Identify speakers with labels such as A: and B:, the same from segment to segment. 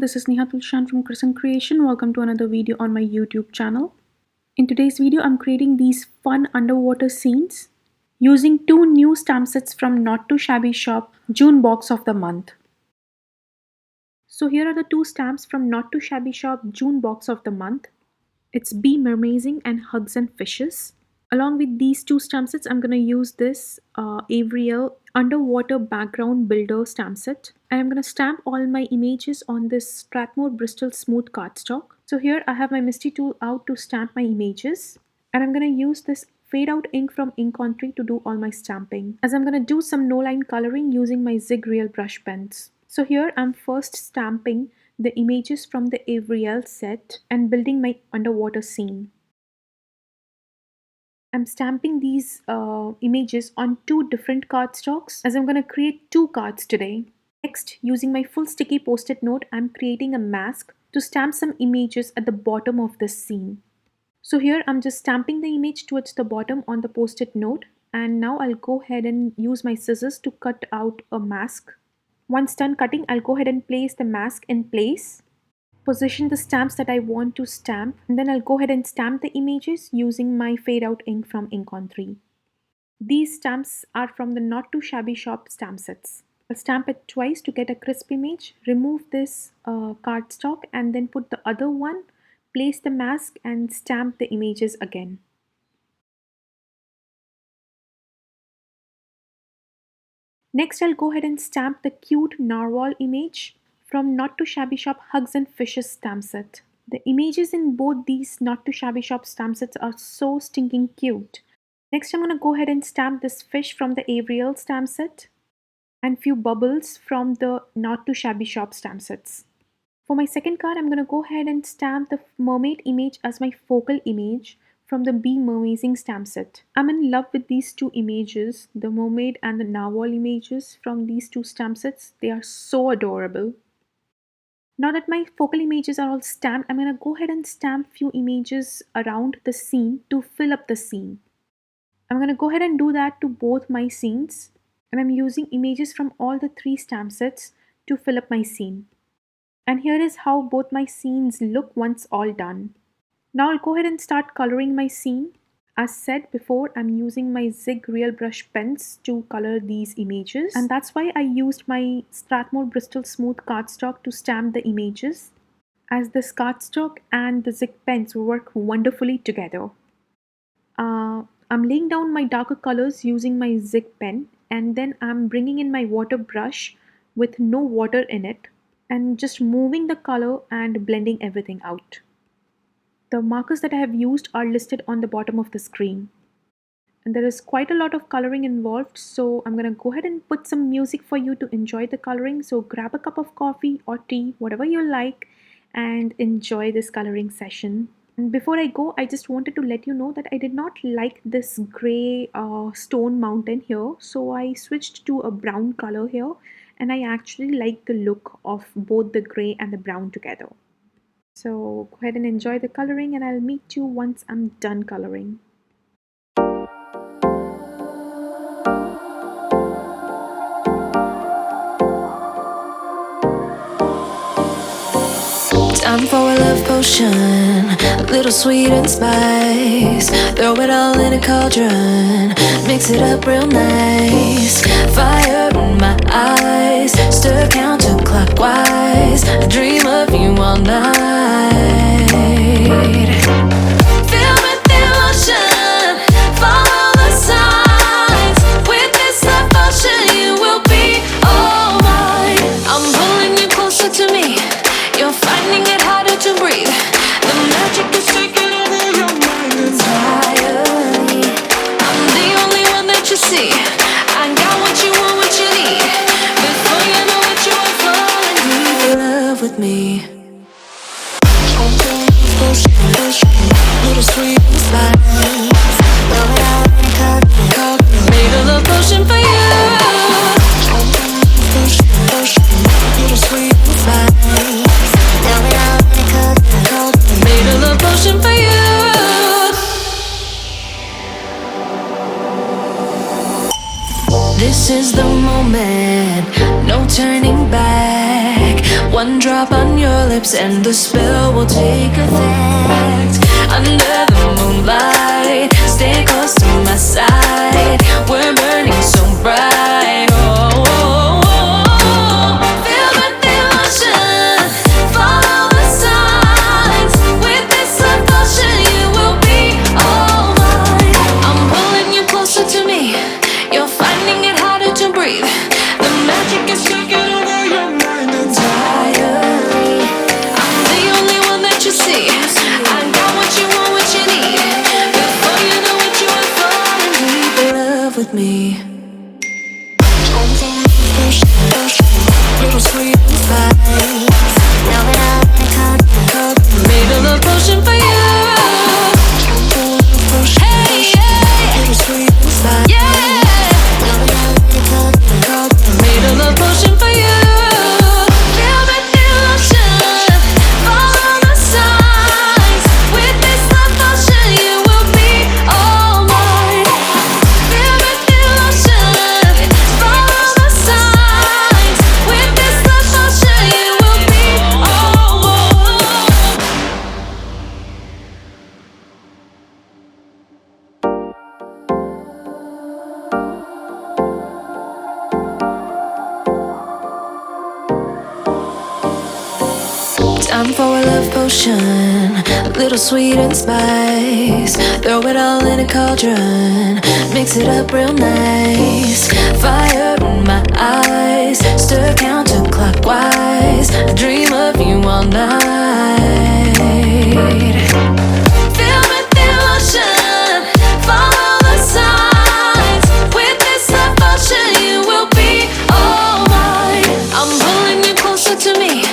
A: everyone, this is Neha Tulsyan from Crescent Creation. Welcome to another video on my YouTube channel. In today's video, I'm creating these fun underwater scenes using two new stamp sets from Not2Shabby Shop June box of the month. So here are the two stamps from Not2Shabby Shop June box of the month. It's Be Mermazing and Hugs and Fishes. Along with these two stamp sets, I'm going to use this Avery Underwater Background Builder stamp set. And I'm going to stamp all my images on this Strathmore Bristol Smooth cardstock. So here I have my MISTI tool out to stamp my images. And I'm going to use this fade out ink from Ink on Tree to do all my stamping. As I'm going to do some no line coloring using my Zig Real Brush Pens. So here I'm first stamping the images from the Avery set and building my underwater scene. I'm stamping these images on two different cardstocks as I'm going to create two cards today. Next, using my full sticky post-it note, I'm creating a mask to stamp some images at the bottom of this scene. So here I'm just stamping the image towards the bottom on the post-it note, and now I'll go ahead and use my scissors to cut out a mask. Once done cutting, I'll go ahead and place the mask in place. Position the stamps that I want to stamp, and then I'll go ahead and stamp the images using my fade out ink from Ink on Tree. These stamps are from the Not2Shabby Shop stamp sets. I'll stamp it twice to get a crisp image, remove this cardstock and then put the other one, place the mask and stamp the images again. Next, I'll go ahead and stamp the cute narwhal image from Not2Shabby Shop Hugs and Fishes stamp set. The images in both these Not2Shabby Shop stamp sets are so stinking cute. Next, I'm going to go ahead and stamp this fish from the Avery stamp set and few bubbles from the Not2Shabby Shop stamp sets. For my second card, I'm going to go ahead and stamp the mermaid image as my focal image from the Be Mermazing stamp set. I'm in love with these two images, the mermaid and the narwhal images from these two stamp sets. They are so adorable. Now that my focal images are all stamped, I'm going to go ahead and stamp few images around the scene to fill up the scene. I'm going to go ahead and do that to both my scenes, and I'm using images from all the three stamp sets to fill up my scene. And here is how both my scenes look once all done. Now I'll go ahead and start coloring my scene. As said before, I'm using my Zig Real Brush Pens to color these images, and that's why I used my Strathmore Bristol Smooth cardstock to stamp the images, as this cardstock and the Zig pens work wonderfully together. I'm laying down my darker colors using my Zig pen, and then I'm bringing in my water brush with no water in it and just moving the color and blending everything out. The markers that I have used are listed on the bottom of the screen. And there is quite a lot of coloring involved, so I'm going to go ahead and put some music for you to enjoy the coloring. So grab a cup of coffee or tea, whatever you like, and enjoy this coloring session. And before I go, I just wanted to let you know that I did not like this gray stone mountain here. So I switched to a brown color here, and I actually like the look of both the gray and the brown together. So go ahead and enjoy the coloring, and I'll meet you once I'm done coloring.
B: Time for a love potion, a little sweet and spice. Throw it all in a cauldron, mix it up real nice. Fire in my eyes, stir counterclockwise. I dream of you all night. Filled with emotion, follow the signs. With this love potion, you will be all mine. I'm pulling you closer to me. You're finding it harder to breathe. The magic is taking over your mind entirely. I'm the only one that you see. I got what you want, what you need. Before you know it, you are falling deep in love with me. Little sweet spice. Made a love potion for you. Little sweet spice. Made a love potion for you. This is the moment, no turning back. One drop on your lips and the spell will take effect. Under the moonlight, stay close to my side. We're burning so bright. Oh, oh, oh. Feel the devotion, follow the signs. With this devotion, you will be all mine. I'm pulling you closer to me. You're finding it harder to breathe. The magic is taking over your mind entirely. I'm the only one that you see. I got what you want, what you need. Before you know what you are falling deep in love with me. Little sweet spice. Now that I made a love potion for you. Hey, yeah. Little sweet spice. Yeah. Made a love potion for you. Feel the devotion, follow the signs. With this love potion, you will be all mine. Feel the devotion, follow the signs. With this love potion, you will be all mine. Time for a love potion, little sweet and spice. Throw it all in a cauldron, mix it up real nice. Fire in my eyes, stir counterclockwise. I dream of you all night. Feel the devotion, follow the signs. With this love potion, you will be all mine. I'm pulling you closer to me.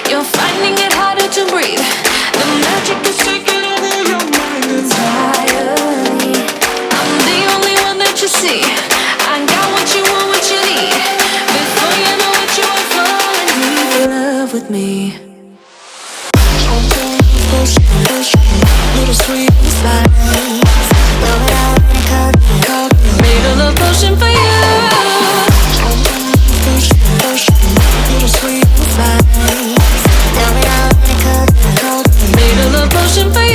B: You're finding it harder to breathe. The magic is taking over your mind entirely. I'm the only one that you see. I got what you want, what you need. Before you know what you are falling deep in love with me. Little sweet spice. Made a love potion for you. Little sweet spice. Made a love potion for you.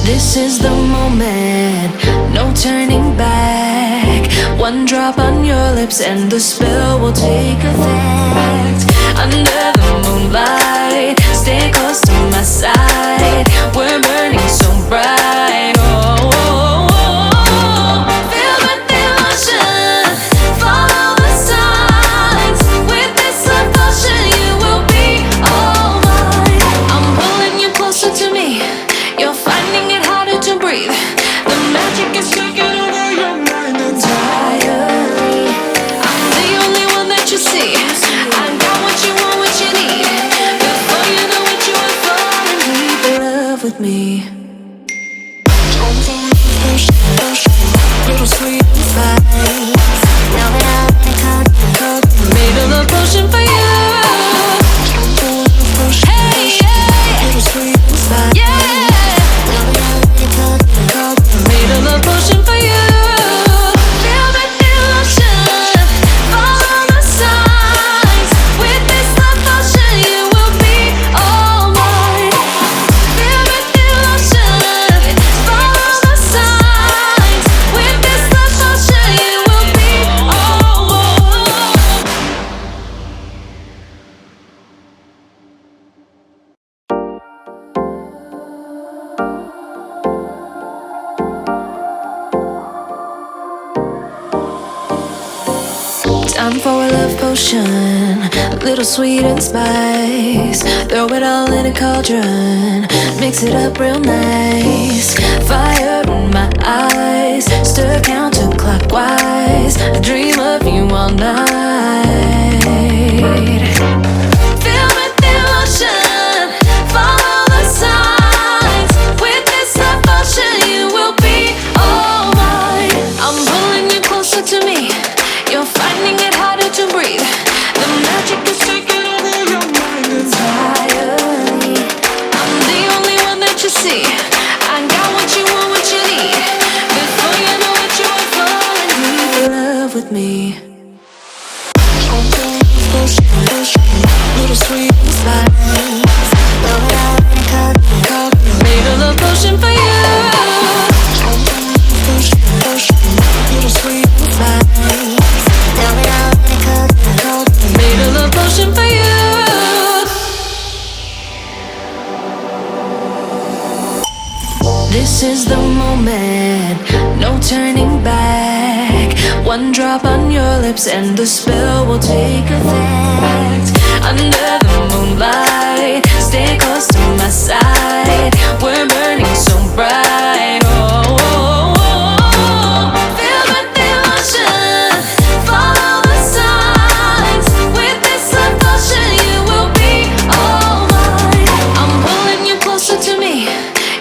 B: This is the moment, no turning back. One drop on your lips and the spell will take effect. Under the moonlight, stay close to my side. We're burning so bright. Oh, oh, oh. Feel the devotion, follow the signs. With this love potion, you will be all mine. I'm pulling you closer to me. You're finding it harder to breathe. The magic is taking over your mind entirely. I'm the only one that you see. I got what you want, what you need. Before you know what you are falling deep in love with me. Little sweet spice. Now that I made a love potion for you. Hey, yeah. Little sweet spice. Yeah. Made a love potion for you. Feel the devotion, follow the signs. With this love potion, you will be all mine. Feel the devotion, follow the signs. With this love potion, you will be all mine. Time for a love potion, little sweet and spice. Throw it all in a cauldron, mix it up real nice. Fire in my eyes, stir counterclockwise. I dream of you all night. Feel the devotion, follow the signs. With this love potion, you will be all mine. I'm pulling you closer to me. You're finding it harder to breathe. The magic is taking over your mind entirely. I'm the only one that you see. I This is the moment, no turning back. One drop on your lips and the spell will take effect. Under the moonlight, stay close to my side. We're burning so bright. Oh, oh, oh. Feel the devotion, follow the signs. With this devotion, you will be all mine. I'm pulling you closer to me.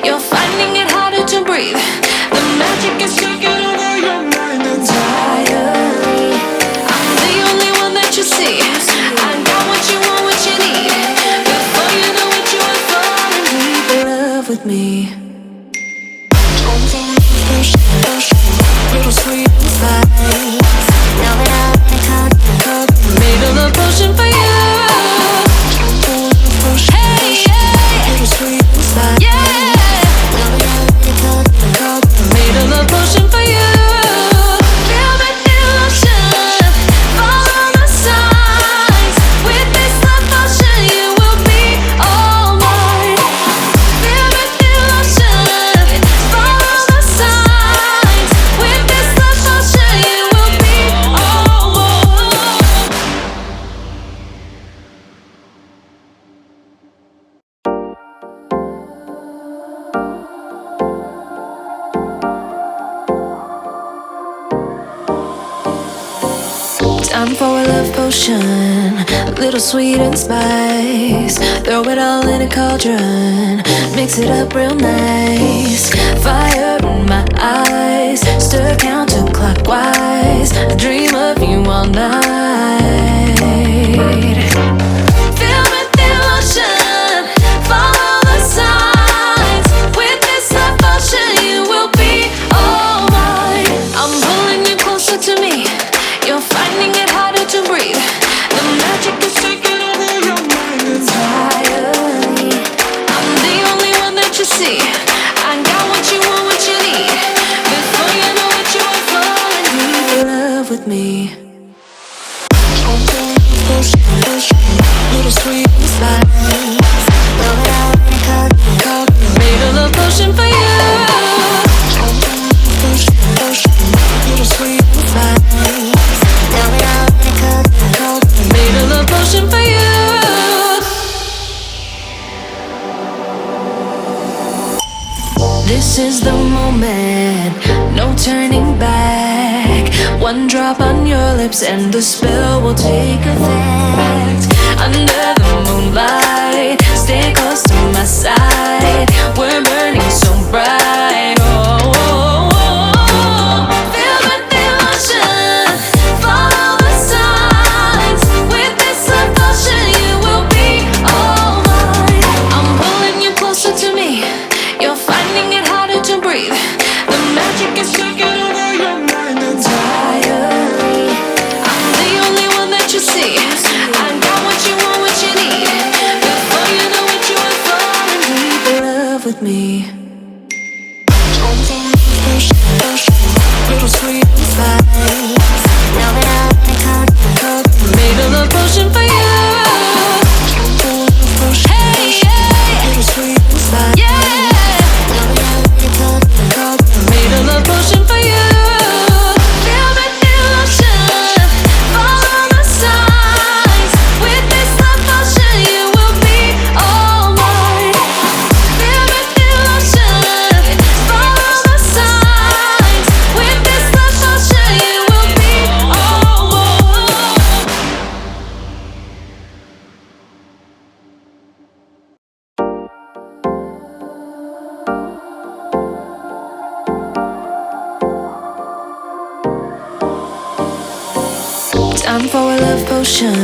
B: You're finding it harder to breathe. The magic is taking over your mind entirely. I'm the only one that you see. I got what you want, what you need. Before you know it, you are falling deep in love with me. Little sweet and spice. Now that I made a love potion for you. Hey, yeah. Little sweet and spice. Yeah. Made a love potion for you. Feel the devotion, follow the signs. With this love potion, you will be all mine. Feel the devotion, follow the signs. With this love potion, you will be all mine. Time for a love potion, a little sweet and spice. Throw it all in a cauldron, mix it up real nice. Fire in my eyes, stir counterclockwise. I dream of you all night. Feel the devotion, follow the signs. With this love potion, you will be all mine. I'm pulling you closer to me. You're finding it harder to breathe. The magic is taking over your mind entirely. I'm the only one that you see. I got what you want, what you need. Before you know it, you are falling deep in love with me. Little sweet and spice. Made a love potion for you. Little sweet and spice. Made a love potion for you. This is the moment, no turning back. One drop on your lips and the spell will take effect. Under the moonlight, stay close to my side. We're burning so bright. Oh, oh, oh. Feel the devotion, follow the signs. With this love potion, you will be all mine. I'm pulling you closer to me. You're finding it harder to breathe. The magic is taking over your mind entirely. I'm the only one that you see. I got what you want, what you need. Before you know it, you are falling deep in love with me. Little sweet and spice. Now that I made a love potion for you. Hey, yeah. Little sweet and spice. Yeah. Made a love potion for you. Feel the devotion, follow the signs. With this love potion, you will be all mine. Feel the devotion, follow the signs. With this love potion, you will be all mine. Time for a love potion,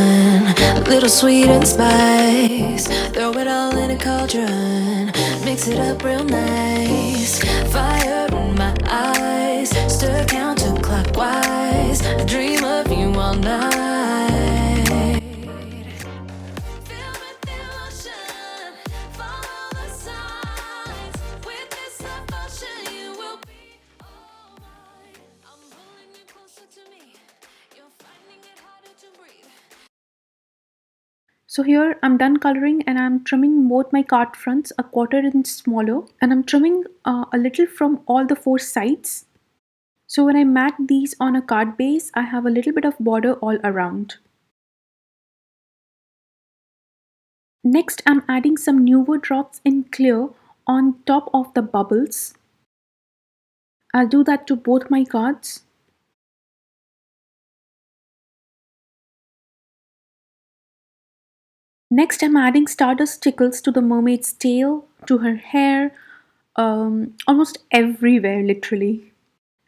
B: a little sweet and spice. Throw it all in a cauldron, mix it up real nice. Fire in my eyes, stir counterclockwise. I dream of you all night. Feel the devotion, follow the signs. With this love potion, you will be all mine. I'm pulling you closer to me. You're finding it harder to breathe.
A: So here I'm done coloring and I'm trimming both my card fronts a quarter inch smaller, and I'm trimming a little from all the four sides. So when I mat these on a card base, I have a little bit of border all around. Next, I'm adding some Nuvo drops in clear on top of the bubbles. I'll do that to both my cards. Next, I'm adding Stardust stickles to the mermaid's tail, to her hair, almost everywhere, literally.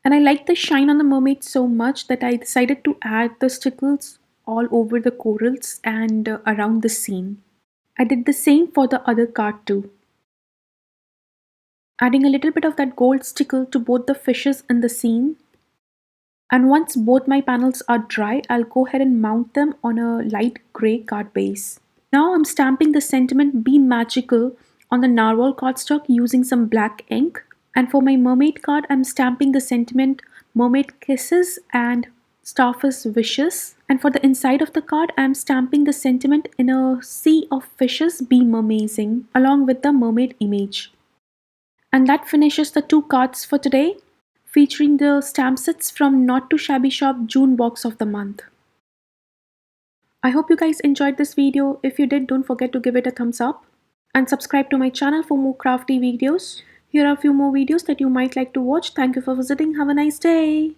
A: And I like the shine on the mermaid so much that I decided to add the stickles all over the corals and around the scene. I did the same for the other card too. Adding a little bit of that gold stickle to both the fishes in the scene. And once both my panels are dry, I'll go ahead and mount them on a light grey card base. Now I'm stamping the sentiment "Be Magical" on the narwhal cardstock using some black ink. And for my mermaid card, I'm stamping the sentiment "Mermaid Kisses" and "Starfish Wishes." And for the inside of the card, I'm stamping the sentiment "In a sea of fishes, be mermazing" along with the mermaid image. And that finishes the two cards for today, featuring the stamp sets from Not2Shabby Shop June box of the month. I hope you guys enjoyed this video. If you did, don't forget to give it a thumbs up and subscribe to my channel for more crafty videos. Here are a few more videos that you might like to watch. Thank you for visiting. Have a nice day.